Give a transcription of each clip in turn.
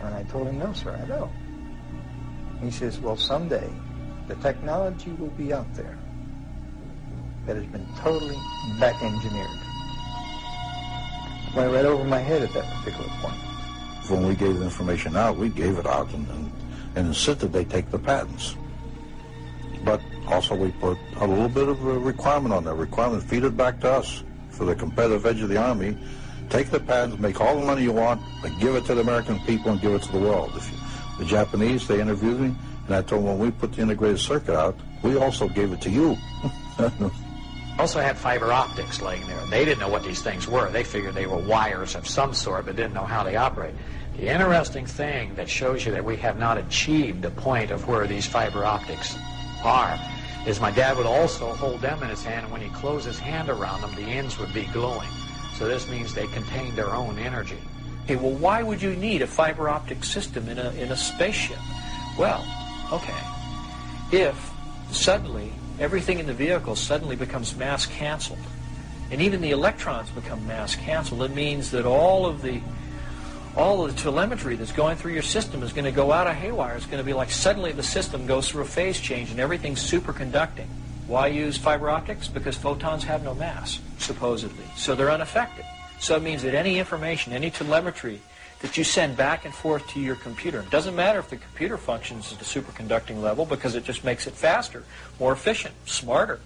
And I told him, no, sir, I don't. He says, well, someday the technology will be out there that has been totally back engineered. Went right over my head at that particular point. When we gave the information out, we gave it out and insisted they take the patents. But also we put a little bit of a requirement on that. Requirement, feed it back to us for the competitive edge of the Army. Take the patents, make all the money you want, but give it to the American people and give it to the world. The Japanese, they interviewed me, and I told them when we put the integrated circuit out, we also gave it to you. Also had fiber optics laying there. They didn't know what these things were. They figured they were wires of some sort, but didn't know how they operate. The interesting thing that shows you that we have not achieved the point of where these fiber optics are is my dad would also hold them in his hand, and when he closed his hand around them, the ends would be glowing. So this means they contain their own energy. Okay, well, why would you need a fiber optic system in a spaceship? Well, okay, if suddenly everything in the vehicle suddenly becomes mass canceled, and even the electrons become mass canceled, it means that all of the telemetry that's going through your system is going to go out of haywire. It's going to be like suddenly the system goes through a phase change and everything's superconducting. Why use fiber optics? Because photons have no mass, supposedly. So they're unaffected. So it means that any information, any telemetry that you send back and forth to your computer, it doesn't matter if the computer functions at the superconducting level because it just makes it faster, more efficient, smarter.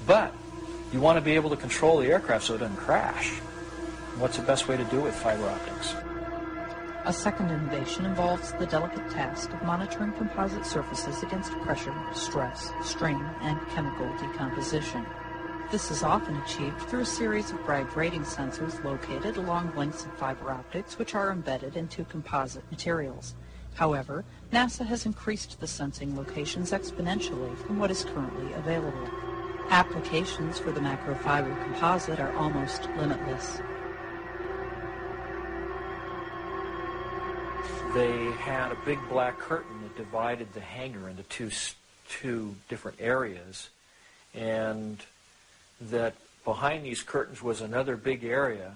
But you want to be able to control the aircraft so it doesn't crash. What's the best way to do with fiber optics? A second innovation involves the delicate task of monitoring composite surfaces against pressure, stress, strain, and chemical decomposition. This is often achieved through a series of Bragg rating sensors located along lengths of fiber optics which are embedded into composite materials. However, NASA has increased the sensing locations exponentially from what is currently available. Applications for the macrofiber composite are almost limitless. They had a big black curtain that divided the hangar into two different areas, and that behind these curtains was another big area,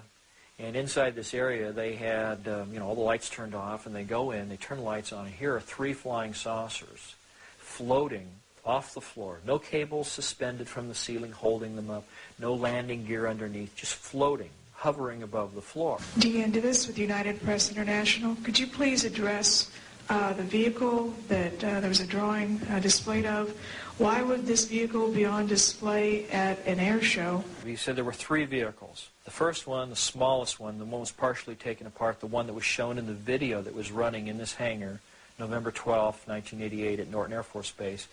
and inside this area they had all the lights turned off, and they go in, they turn the lights on, and here are 3 flying saucers floating off the floor. No cables suspended from the ceiling holding them up, no landing gear underneath, just floating, hovering above the floor. Deanne Divis with United Press International. Could you please address the vehicle that there was a drawing displayed of? Why would this vehicle be on display at an air show? He said there were 3 vehicles. The first one, the smallest one, the one was partially taken apart, the one that was shown in the video that was running in this hangar, November 12, 1988 at Norton Air Force Base,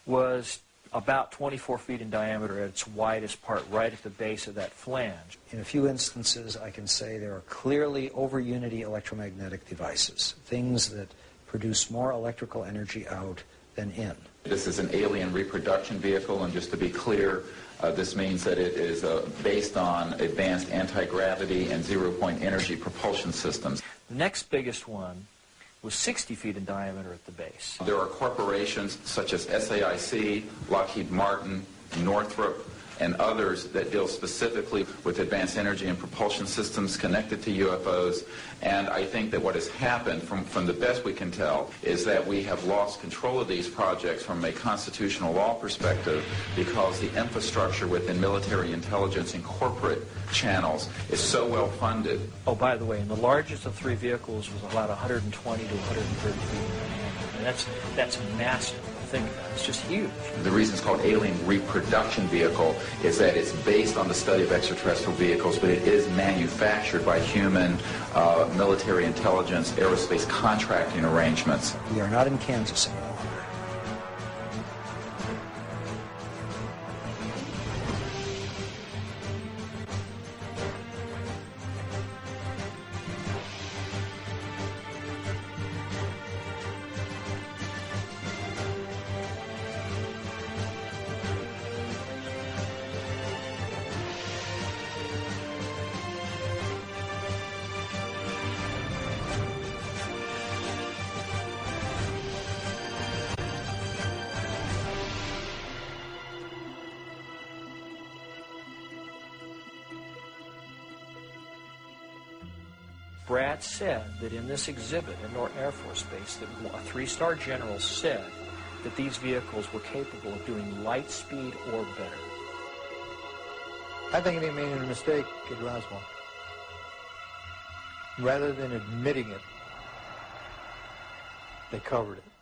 was about 24 feet in diameter at its widest part, right at the base of that flange. In a few instances, I can say there are clearly over-unity electromagnetic devices, things that produce more electrical energy out than in. This is an alien reproduction vehicle, and just to be clear, this means that it is based on advanced anti-gravity and zero-point energy propulsion systems. The next biggest one was 60 feet in diameter at the base. There are corporations such as SAIC, Lockheed Martin, Northrop, and others that deal specifically with advanced energy and propulsion systems connected to UFOs. And I think that what has happened, from the best we can tell, is that we have lost control of these projects from a constitutional law perspective because the infrastructure within military intelligence and corporate channels is so well funded. Oh, by the way, and the largest of 3 vehicles was about 120 to 130 feet in diameter. And that's massive. Think about it. It's just huge. The reason it's called alien reproduction vehicle is that it's based on the study of extraterrestrial vehicles, but it is manufactured by human military intelligence, aerospace contracting arrangements. We are not in Kansas anymore. Brad said that in this exhibit at Norton Air Force Base that a three-star general said that these vehicles were capable of doing light speed or better. I think they made a mistake at Roswell. Rather than admitting it, they covered it.